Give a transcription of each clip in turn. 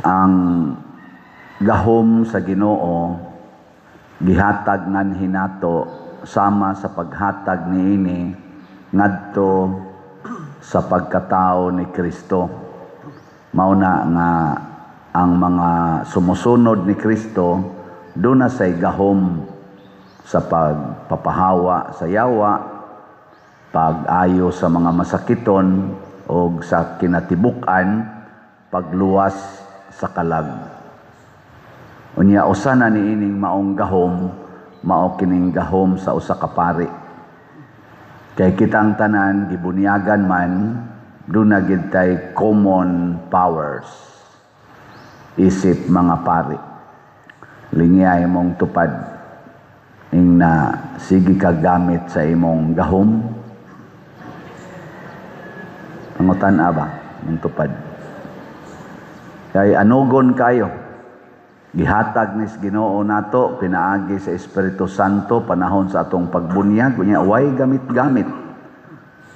ang gahom sa Ginoo gihatag ngan hinato sama sa paghatag niini ngadto sa pagkatao ni Kristo. Mauna nga ang mga sumusunod ni Kristo doon na say gahom sa pagpapahawa sa yawa, pag-ayo sa mga masakiton o sa kinatibukan, pagluwas sa kalag. Unya usa na niining maong gahom, mao kining gahom sa usa ka pari. Kay kitang tanan gibunyagan man doon na gid tay common powers. Isip mga pari. Lingiyay mong tupad ing na sige ka gamit sa imong gahom. Pangutan-a ba mong tupad? Kay anugon kayo. Gihatag ni Ginoo nato pinaagi sa Espiritu Santo panahon sa atong pagbunyag unya way gamit-gamit.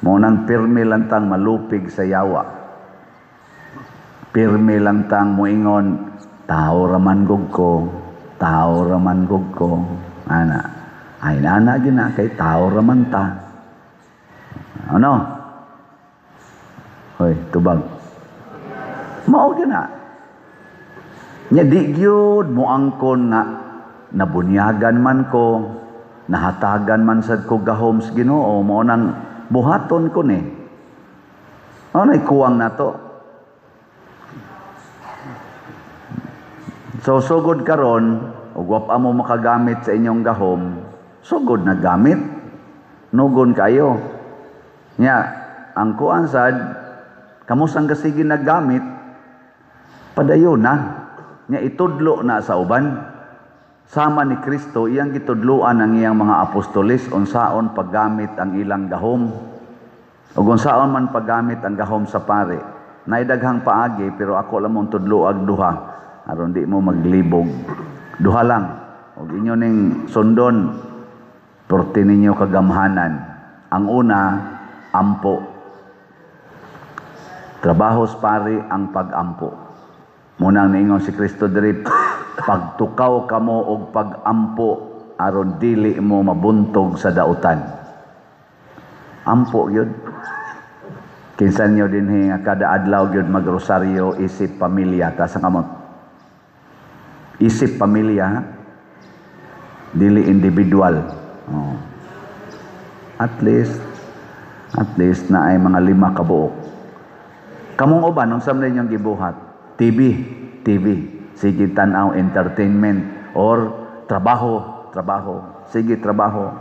Mo nang pirmi lang tang malupig sa yawa. Pirmi lang tang moingon tao raman gug ko, tao raman gug ko. Ana. Ay nana gina kay tao raman ta. Ano? Hoy, tubag. Mao gina. Nya di gyud mo angkon na nabunyagan man ko, nahatagan man sad ko gahom sa Ginoo, mao nang buhaton ko ni. Ano nay kuwang nato? So sugod karon, ug wa mo makagamit sa inyong gahom, sugod na gamit. Nugon kayo. Nya ang kuan sad kamo sang kasigi naggamit padayon na. Nya itudlo na sa uban sama ni Kristo iyang gitudloan ang iyang mga apostoles unsaon paggamit ang ilang gahom ug unsaon man paggamit ang gahom sa pare. Naidaghang paagi pero ako lamang tudloag duha aron di mo maglibog. Duha lang ug inyo ning sundon porti ninyo kagamhanan. Ang una, ampo. Trabaho sa pare ang pag-ampo. Munang niingon si Kristo diri, pagtukaw kamo og pag-ampo aron dili mo mabuntog sa dautan. Ampo yun. Kinsan nyo din nga kada adlaw yun magrosaryo isip pamilya ta sa kamot. Isip pamilya, ha? Dili individual. Oh. At least na ay mga 5 ka buok. Kamong uban unsam na inyong gibuhat? TV. Sige tanaw entertainment or trabaho. Sige trabaho.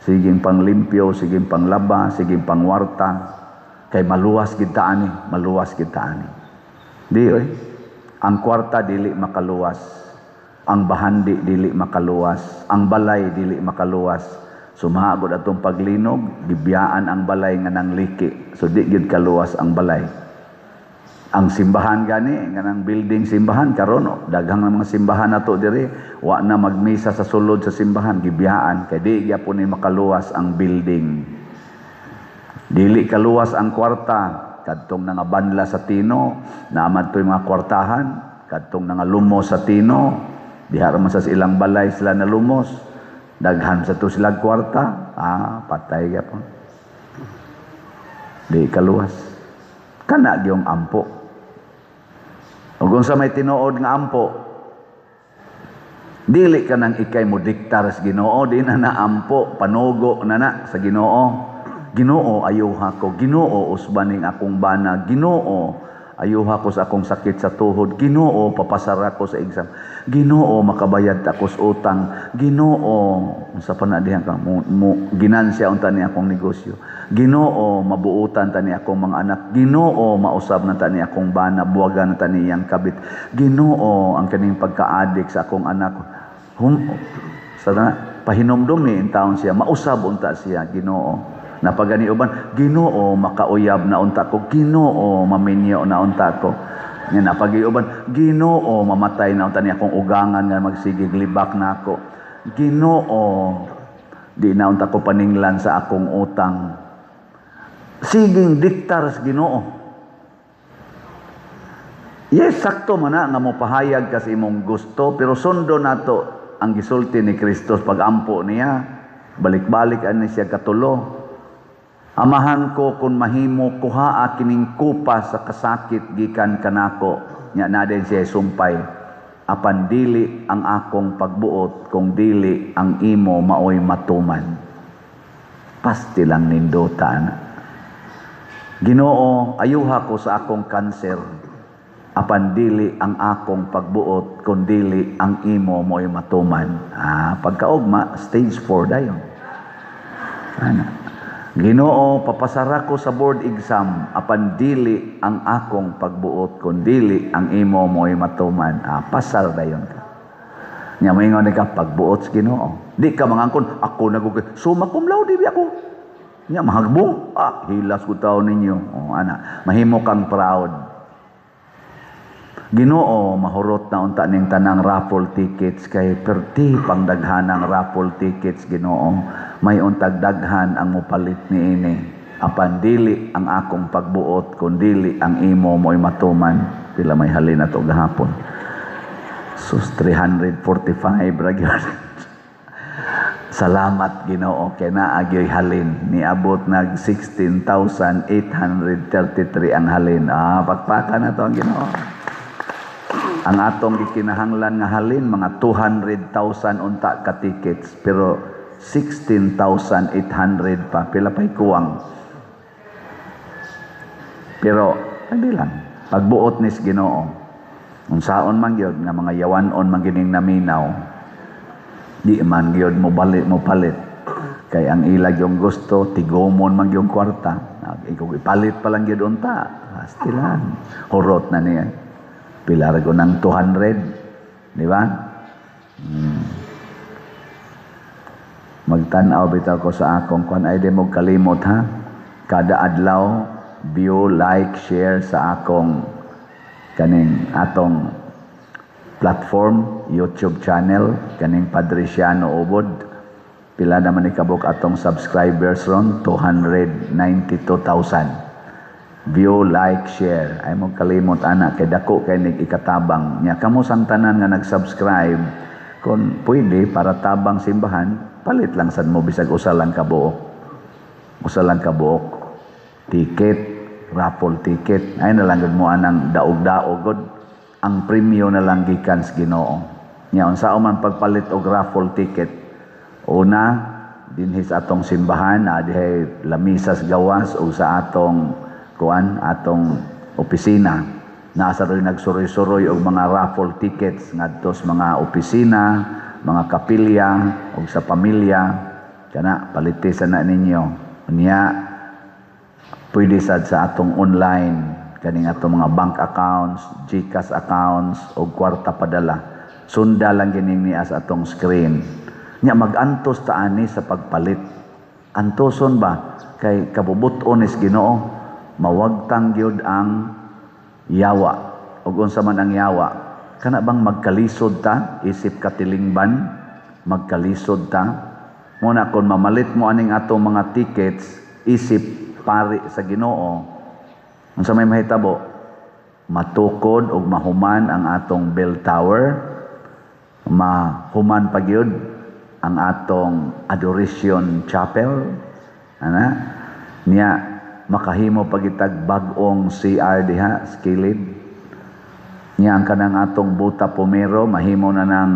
Sige panglimpyo, sige panglaba, sige pangwarta. Kay maluwas kita ani. Di oy. Ang kwarta dili makaluwas. Ang bahandi dili makaluwas. Ang balay dili makaluwas. Sumagod atong paglinog, gibiyaan ang balay nga nang liki. So di gid kaluwas ang balay. Ang simbahan gani nga nang building simbahan karon daghang mga simbahan nato diri wa na magmisa sa sulod sa simbahan gibiyaan kay di gyapon ni makaluwas ang building. Dili kaluwas ang kwarta kadtong nangabanla sa tino naamad toy mga kwartahan kadtong nangalumos sa tino diha man sa ilang balay sila nalumos daghan sa to sila kwarta patay gyapon. Di kaluwas kana gyung ampo. Ug sa may tinuod nga ampo, dili ka nang ikay mo diktar sa Ginoo, di na naampo, panugo na sa Ginoo. Ginoo, ayuha ko. Ginoo, usbaning akong bana. Ginoo, ayuha ko sa akong sakit sa tuhod. Ginoo, papasara ko sa exam. Ginoo, makabayad ako sa utang. Ginoo, sa panadihan ka, ginansya unta ni akong negosyo. Ginoo, mabuutan tani akong mga anak. Ginoo, mausab na tani akong bana, buwagan na tani yang kabit. Ginoo, ang kaning pagkaadik sa akong anak. Pahinomdom ni in taon siya, mausab unta siya, Ginoo. Napagani uban, Ginoo, makauyab na unta ko. Ginoo, maminyo na unta ko. Yan napag-iuban, Ginoo, mamatay na unta ni akong ugangan nga magsigig libak na ako. Ginoo, di na unta ko paninglan sa akong utang. Siging diktar sa Ginoo. Yes, sakto man na nga mo pahayag kasi imong gusto, pero sundo nato ang gisulti ni Kristo pag-ampo niya. Balik-balik ani siya katulo. Amahan ko kung mahimo kuhaa kining kupa sa kasakit gikan kanako. Nya na din siya sumpay. Apan dili ang akong pagbuot kung dili ang imo maoy matuman. Pasti lang nindota na. Ginoo, ayuha ko sa akong kanser. Apan dili ang akong pagbuot kung dili ang imo mo'y matuman. Pagkaugma, stage 4 dayon. Ginoo, papasara ko sa board exam, apan dili ang akong pagbuot kung dili ang imo mo'y matuman. Pasar dayon ka. Nya moingon ka pagbuot sa Ginoo. Di ka mangangkon, ako nagugay. Summa cum laude di ako. Nya mahagbong, hilas ko tao ninyo. Mahimo kang proud. Ginoo, mahurot na unta ning tanang raffle tickets kay perti pang daghanang raffle tickets Ginoo. May untag daghan ang mupalit niini. Apan dili ang akong pagbuot kun dili ang imo mo'y matuman. Pila may halin na to gahapon. Sus 345 ra gyud. Salamat Ginoo kay naa gyoy halin. Niabot nag 16,833 ang halin. Pagpaka na to ang Ginoo. Ang atong gikinahanglan nga halin, mga 200,000 unta ka tickets. Pero 16,800 pa. Pila pa'y kuwang. Pero, hindi lang. Pagbuot nis Ginoo. Kung saon man yun, nga mga yawanon man gining naminaw, di man yun mo palit. Kay ang ilag yung gusto, tigomon man yung kwarta. Ipalit pa lang yun unta. Pastilan. Hurot na niya. Pilar ko ng 200. Di ba? Magtanaw bitaw ko sa akong kung ay di mo kalimot ha. Kada adlaw, view, like, share sa akong kaning atong platform, YouTube channel, kaning Padriciano Ubod. Pila naman ikabok atong subscribers ron, 292,000. View, like, share. Ay mo kalimot anak kay dako kay nig ikatabang nya kamo sang tanan nga nag-subscribe kung pwede para tabang simbahan palit lang sad mo bisag usalan ka buok ticket, raffle ticket ay na lang gud mo anang daog-daog gud ang premyo na lang gikan sa Ginoo nya unsa man pagpalit og raffle ticket una dinhi sa atong simbahan dihay lamisas gawas o sa atong atong opisina. Nasa rin nagsuroy-suroy og mga raffle tickets ngadto sa mga opisina, mga kapilya o sa pamilya. Kana palitisan na ninyo. Unya pwede sad sa atong online kaning atong mga bank accounts, GCash accounts o kwarta padala. Sunda lang gining niya sa atong screen. Nya mag-antos ta ani sa pagpalit. Antoson ba kay kabubuton is Ginoo? Mawagtang gyud ang yawa ug unsa man ang yawa kana bang magkalisod ta isip katilingban magkalisod ta muna kon mamalit mo aning atong mga tickets isip pari sa Ginoo unsa may mahitabo matukod ug mahuman ang atong bell tower mahuman pa gyud ang atong adoration chapel niya makahimo pagitag bag-ong CR diha skilid niya ang kanang atong buta pomero mahimo na ng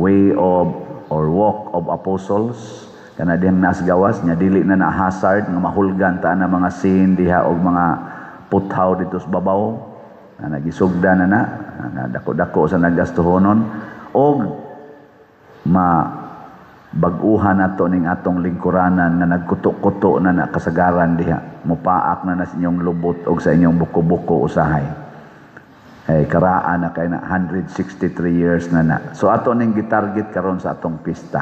way of or walk of apostles kana dihang nasgawas nya dili na hazard nga mahulgan ta na mga sin diha og mga puthaw dito sa babaw na nagisugda na dako-dako sa nagastuhonon og bag-uhan nato ning atong lingkuranan nga nagkuto-kuto na kasagaran diha mupaak na sa inyong lubot og sa inyong buko-buko usahay ay karaan na kay na 163 years na so ato ning gitarget karon sa atong pista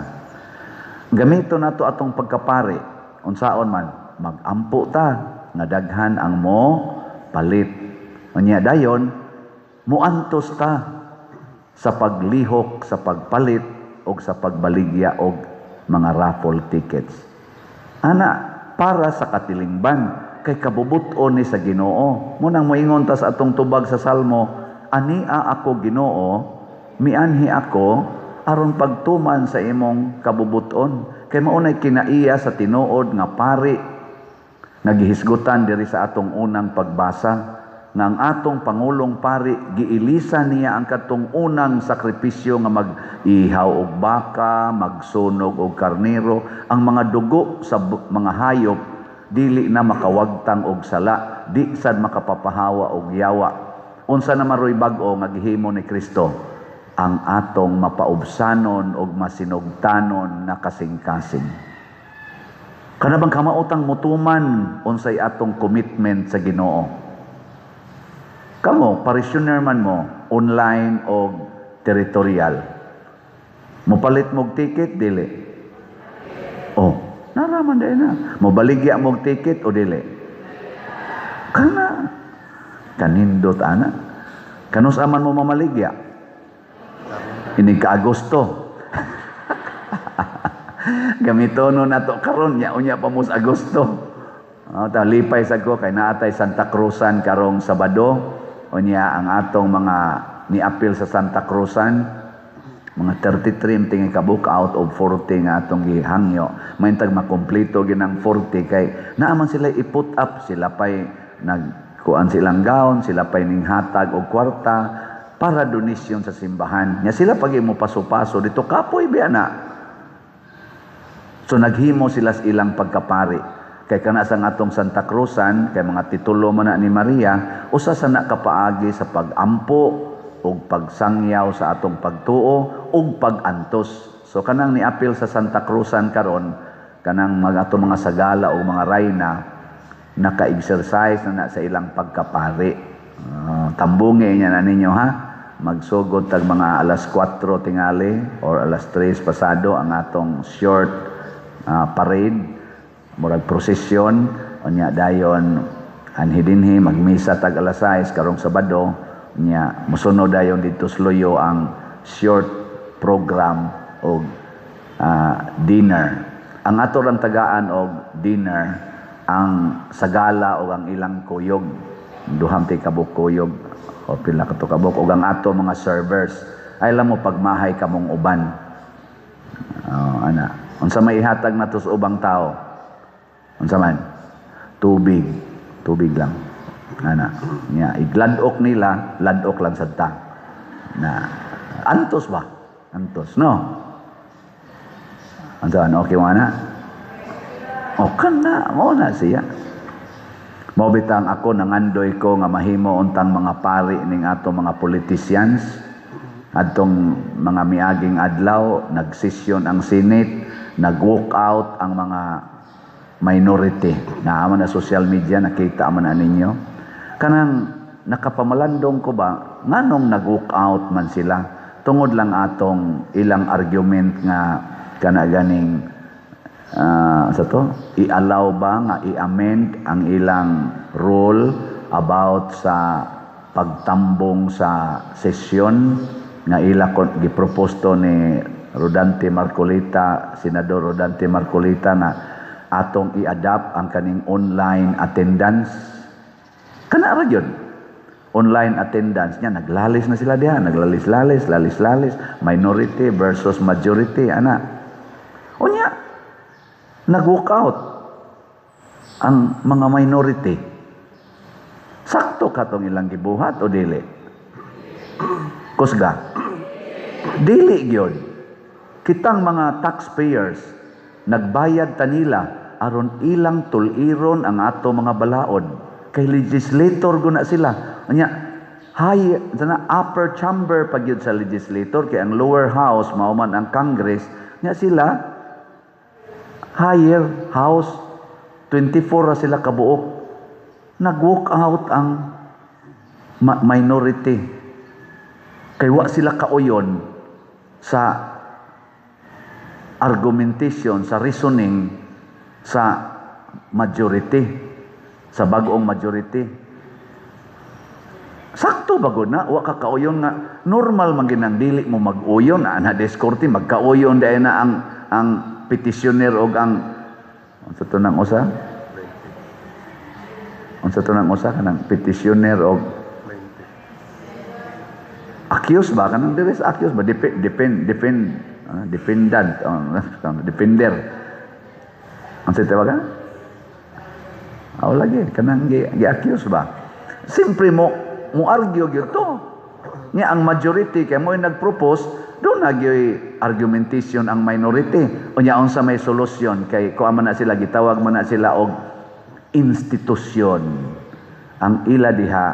gamito nato atong pagkapari unsaon man magampo ta nga daghan ang mo palit unya dayon muantos ta sa paglihok sa pagpalit o sa pagbaligya og mga raffle tickets. Para sa katilingban kay kabubuton ni sa Ginoo. Munang moingon ta sa atong tubag sa Salmo, ania ako Ginoo, mianhi ako aron pagtuman sa imong kabubuton. Kay maunay kinaiya sa tinuod nga pari nagihisgutan diri sa atong unang pagbasa nga ang atong pangulong pari giilisa niya ang katong unang sakripisyo nga mag-ihaw og baka, magsunog og karnero, ang mga dugo sa mga hayop dili na makawagtang og sala, di sad makapapahawa og yawa. Unsa na maroy bag-o nga gihimo ni Kristo? Ang atong mapaubsanon og masinugtanon na kasing-kasing. Kana bang kamautang mutuman unsay atong commitment sa Ginoo? Kamo, parishioner man mo, online o territorial. Mopalit mog ticket, dili. Oh, naraman dahil na. Mobaligya mog ticket o dili. Kana. Kanindot, ana. Kanus aman mo mamaligya. Inig ka Agosto. Gamitono na to karon nya unya pa mo sa Agosto. Lipay sa ko kay naatay Santa Cruzan karong Sabado. Unya ang atong mga niapil sa Santa Cruzan, mga 33 tingi kabuk out of 40 nga atong gihangyo. Maintag makumpleto ginang 40 kay naaman sila i-put up, sila pay nagkuan silang gown, sila pay ning hatag og kwarta para donasyon sa simbahan. Nya sila pag mo paso-paso dito kapoy biya na. So naghimo sila sa ilang pagkapari. Kay kana sa atong Santa Cruzan, kay mga titulo man na ni Maria, usa sa nakapaagi sa pagampo ug pagsangyaw sa atong pagtuo ug pagantos. So kanang niapil sa Santa Cruzan karon, kanang mga atong mga sagala o mga rayna naka-exercise na sa ilang pagkapari. Tambungi niya na ninyo ha. Magsugod tag mga alas 4 tingali or alas 3 pasado ang atong short parade. Murag prosesyon, unya dayon anhidinhi magmisa tag alas 6 karong Sabado, unya mosunod dayon dito sa Loyo ang short program og dinner. Ang ato lang tagaan og dinner ang sagala o ang ilang kuyog, duham ti kabuk kuyog o pila ka to kabuk og ang ato mga servers. Ay lang mo pagmahay kamong uban. Ana, unsa may ihatag nato sa ubang tao? Unsa man? Tubig lang. Ana, nya igladok nila, ladok lang sad ta. Na antos ba? Antos, no? Unsa okay mo ana? O kana, mo na siya. Mo bitang ako nangandoy ko nga mahimo untang mga pari ning ato mga politicians. Adtong mga miaging adlaw, nagsesyon ang Senate, nag-walk out ang mga minority. Naaman na social media, nakita man na ninyo. Kanang nakapamalandong ko ba, nganong nag-walk out man sila? Tungod lang atong ilang argument nga kanaganing sa to, i-allow ba nga i-amend ang ilang rule about sa pagtambong sa sesyon nga ila gipropose to ni Rodante Marcolita, Senador Rodante Marcolita na atong i-adapt ang kaning online attendance. Kana ra gyud. Online attendance niya, naglalis na sila diha, naglalis-lalis, lalis-lalis, minority versus majority, ana. Unya, nag-walk out ang mga minority. Sakto katong ilang gibuhat o dili? Kusga. Dili gyud. Kitang mga taxpayers nagbayad tanila aron ilang tuliron ang ato mga balaod. Kay legislator guna sila. Anya, upper chamber pag yun sa legislator, kay ang lower house, mauman ang Congress, nya sila, higher house, 24 ra sila kabuok. Nag-walk out ang minority. Kay wa sila kauyon sa argumentation, sa reasoning sa majority, sa bagong majority. Sakto bagod na, wa ka kauyon nga normal man ginang dili mo mag-uyon na diskorte magkauyon dai na ang petitioner og ang unsa to nang usa? Unsa to nang usa kanang petitioner og Accuse ba? Kanang there is accuse ba? Dependent. Depender. Ang sa tawagan? Lagi. Kanang gi-accuse ba? Simpre mo argue yun to. Nga ang majority, kaya mo yung nag-propose, doon argumentation ang minority. O niya, sa may solusyon, kay kuha man na sila, gitawag man na sila og institusyon. Ang ila diha,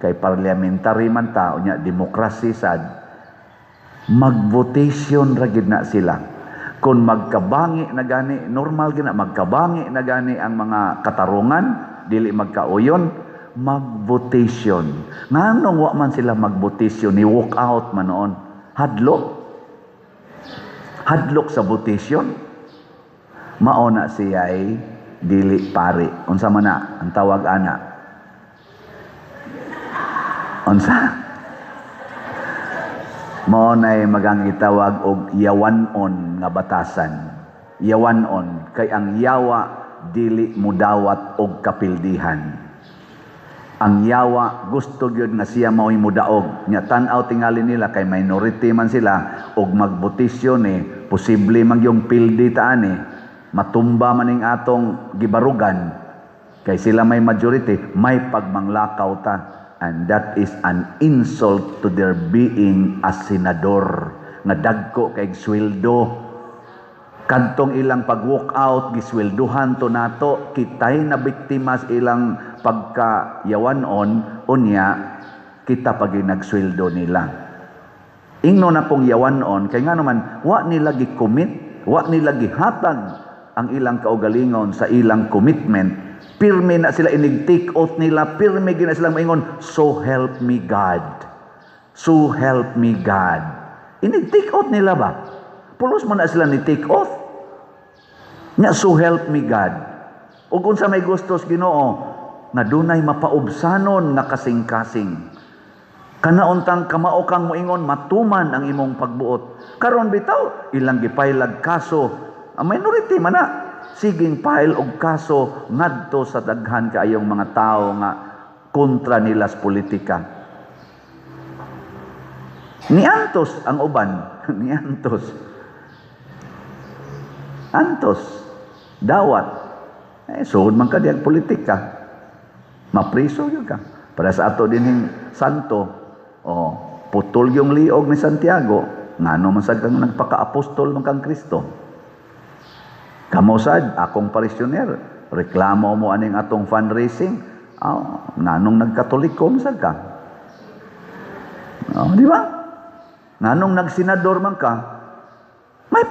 kay parliamentary man ta, o niya, demokrasy sad, mag-votation ragid na sila. Kung magkabangi na gani, normal gina, magkabangi na gani ang mga katarungan, dili magkauyon, mag-votation. Nganong wa man sila mag-votation, ni walk out man noon. Hadlok sa votation. Mauna siya ay dili pari. Unsa man na ang tawag ana? Unsa? Mauna ay magang itawag og yawanon nga batasan. Yawanon kay ang yawa dili mudawat og kapildihan. Ang yawa gusto gyud nga siya mao'y mudaog. Nya tan-aw tingali nila kay minority man sila og magbotisyon posible man yung pildi taan matumba man ning atong gibarugan kay sila may majority, may pagmanglakaw ta. And that is an insult to their being as senador. Nga dagko kay sweldo. Kantong ilang pag-walk out, giswelduhan to nato, kitay na biktima sa ilang pagkayawanon, unya, kita pag nagsweldo nila. Ingno na pong yawanon, kay nga naman, wa nila gi-commit, wa nila gihatag ang ilang kaugalingon sa ilang commitment. Pirme na sila, inig-take out nila, pirme gina silang maingon, so help me God. So help me God. Inig-take out nila ba? Pulos mo na sila ni take off. Nga, so help me God. O kung sa may gustos Ginoo, nga dunay mapaubsanon nga kasing-kasing. Kanauntang kamao kang moingon, matuman ang imong pagbuot. Karon bitaw, ilang gipailag kaso. Ang minority man na, siging file og kaso ngadto sa daghan kaayong mga tao nga kontra nila sa politika. Niantos ang uban. Niantos. Antos, dawat. Suhod man ka diag politika. Mapriso yun ka. Para sa ato din santo, putol yung liog ni Santiago, ngano man sad kang nagpaka-apostol man kang Kristo. Kamo sad, akong parisyoner, reklamo mo aning atong fundraising, nganong nagkatoliko man sad ka. Di ba? Nganong nagsenador man ka, may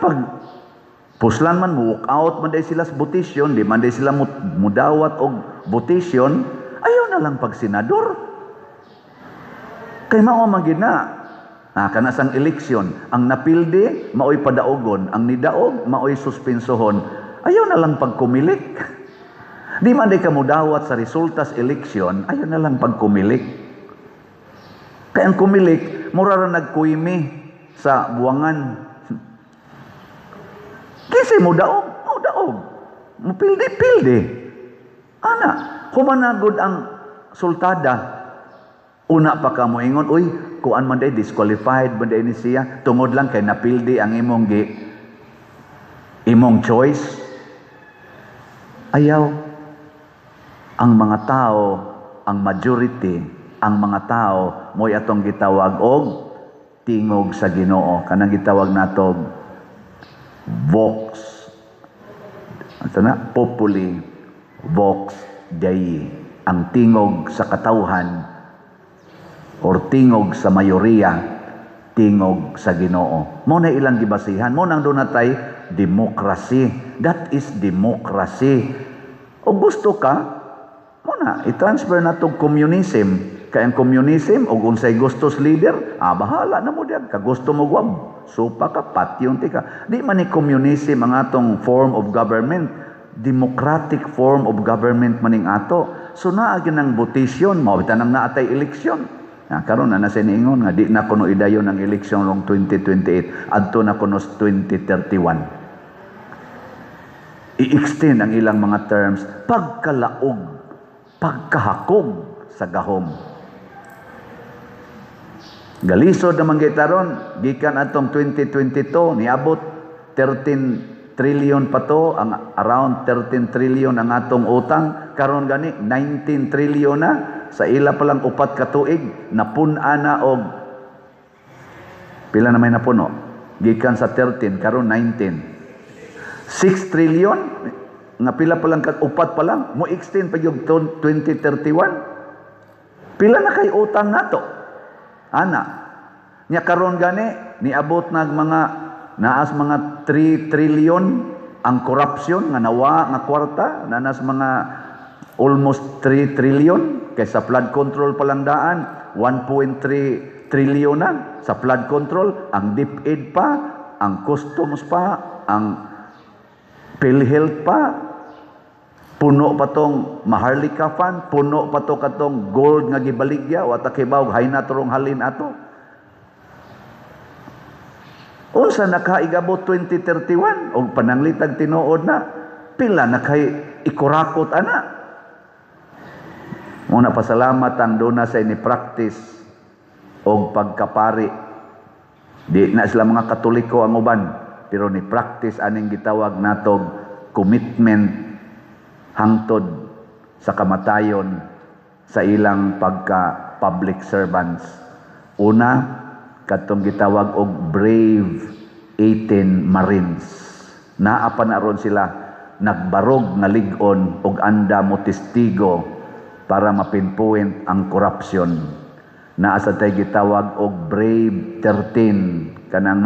puslan man, walk out man day sila sa botisyon, di man day sila mudawat og botisyon, ayaw na lang pag senador. Kay mao man gid na. Kanasang eleksyon, ang napildi, maoy padaogon, ang nidaog, maoy suspensohon. Ayaw na lang pagkumilik. Di man day ka mudawat sa resulta sa eleksyon, ayaw na lang pagkumilik. Kaya ang kumilik, mura ra nagkuimi sa buwangan. Kasi mo daog. Mupildi-pildi. Ana, humanagod ang sultada. Una pa ka mo ingon, uy, kuan man day, disqualified man day ni siya. Tungod lang kay napildi ang imong choice. Ayaw. Ang mga tao, ang majority, ang mga tao, mo'y atong gitawag og tingog sa Ginoo. Kanang gitawag natog Vox, populi, Vox Dei, ang tingog sa katawhan or tingog sa mayoriya, tingog sa Ginoo. Mo na ilang gibasihan, mo nang dunatay democracy. That is democracy. O gusto ka, mo na i-transfer na to communism. Kaya ang communism, o unsay gustos leader, bahala na mo diyan. Kagusto mo gwab, supa ka, patyon ka. Di man ni communism ang atong form of government. Democratic form of government maning ato. So naagin ang botisyon, mawabitan ang naatay eleksyon. Karon na nasa niingon nga, di na kuno idayon ang eleksyon rong 2028, adto na kuno 2031. I-extend ang ilang mga terms, pagkalaog, pagkahakog sa gahom. Galisod naman gitaron, gikan atong 2022 niabot 13 trillion pa to, ang around 13 trillion ang atong utang, karon gani 19 trillion na sa ila pa lang upat ka tuig, napun-a na og pila na may napuno, gikan sa 13 karon 19, 6 trillion nga pila pa lang upat pa lang mo extend pa yung 2031. Pila na kay utang nato ana nya karon gani niabot nag mga naas mga 3 trillion ang corruption nga nawa nga kwarta, nanas mga almost 3 trillion kay sa flood control pa lang daan 1.3 trillion na sa flood control, ang DepEd pa, ang customs pa, ang PhilHealth pa, puno pa tong Maharlika Fund, puno pa to katong gold nga gibaligya wa ta kibaw hay na turong halin ato. Unsa nakaigabot 2031 og pananglitag tinuod na pila na kay ikurakot ana. Muna pasalamat ang duna sa ini practice og pagkapari. Di na sila mga Katoliko ang uban, pero ni practice aning gitawag natog commitment hangtod sa kamatayon sa ilang pagka public servants. Una, katong gitawag og brave 18 Marines. Naa pa na ron sila nagbarog nga lig-on og anda mo testigo para mapinpoint ang corruption. Naa sa tay gitawag og brave 13 kanang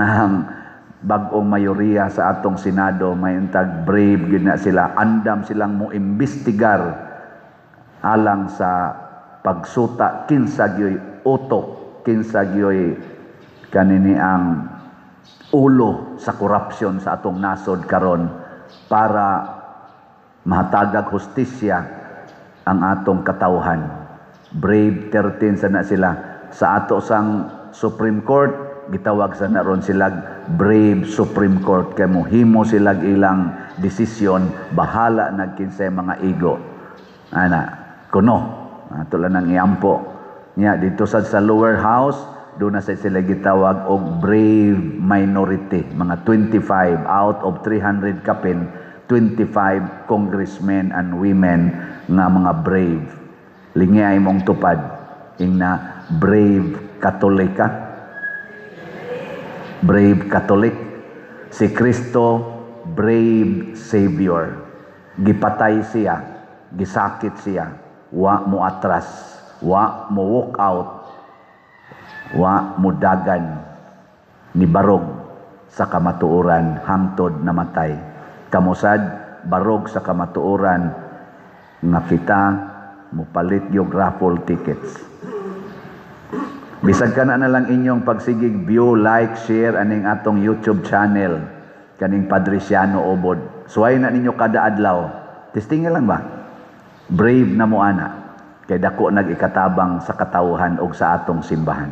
bag-ong mayoriya sa atong Senado, may intag brave gid na sila, andam silang mo imbestigar alang sa pagsuta kinsa gyoy utok, kinsa gyoy kanini ang ulo sa korupsyon sa atong nasod karon para mahatagag hustisya ang atong katawhan. Brave 13 sana sila. Sa ato sang Supreme Court gitawag sa naron silag brave Supreme Court kay mohimo silag ilang desisyon, bahala nagkinsay mga igo ana kuno ato lang nang iampo nya dito sa lower house doon na sila gitawag og brave minority, mga 25 out of 300 kapin 25 congressmen and women nga mga brave. Lingi ay mong tupad ingna brave Katolika, brave Catholic. Si Kristo, brave Savior. Gipatay siya, gisakit siya, wa mo atras, wa mo walk out, wa mo dagan, ni barog sa kamatuoran hangtod namatay. Kamusad, barog sa kamatuoran nga kita mupalit yung raffle tickets. Bisag ka na lang inyong pagsigig view, like, share aning atong YouTube channel kaning Padresiano Obod. Suway na ninyo kada adlaw. Testing lang ba? Brave na mo ana kay dako nag ikatabang sa katawhan og sa atong simbahan.